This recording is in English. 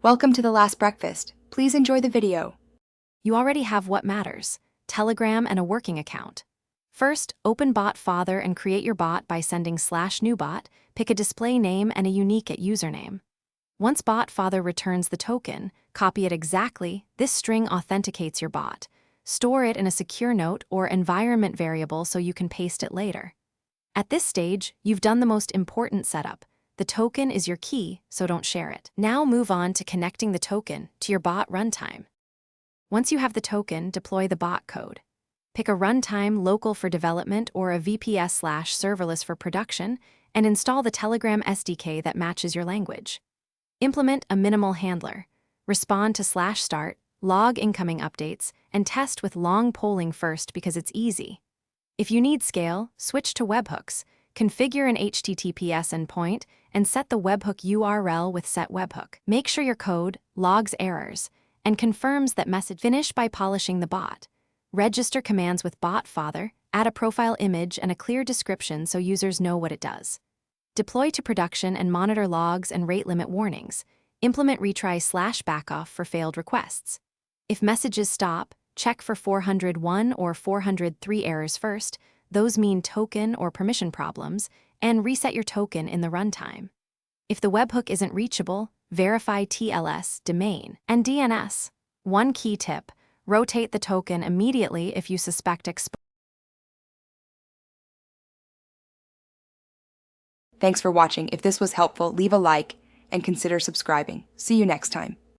Welcome to The Last Breakfast. Please enjoy the video. You already have what matters: Telegram and a working account. First, open Bot Father and create your bot by sending /newbot, pick a display name and a unique username. Once Bot Father returns the token, copy it exactly. This string authenticates your bot. Store it in a secure note or environment variable so you can paste it later. At this stage, you've done the most important setup. The token is your key, so don't share it. Now move on to connecting the token to your bot runtime. Once you have the token, deploy the bot code. Pick a runtime local for development or a VPS/serverless for production, and install the Telegram SDK that matches your language. Implement a minimal handler. Respond to /start, log incoming updates, and test with long polling first because it's easy. If you need scale, switch to webhooks. Configure an HTTPS endpoint and set the webhook URL with set webhook. Make sure your code logs errors and confirms that message. Finish by polishing the bot. Register commands with Bot Father, add a profile image and a clear description so users know what it does. Deploy to production and monitor logs and rate limit warnings. Implement retry/backoff for failed requests. If messages stop, check for 401 or 403 errors first. Those mean token or permission problems, and reset your token in the runtime. If the webhook isn't reachable, verify TLS, domain, and DNS. One key tip: rotate the token immediately if you suspect Thanks for watching. If this was helpful, leave a like and consider subscribing. See you next time.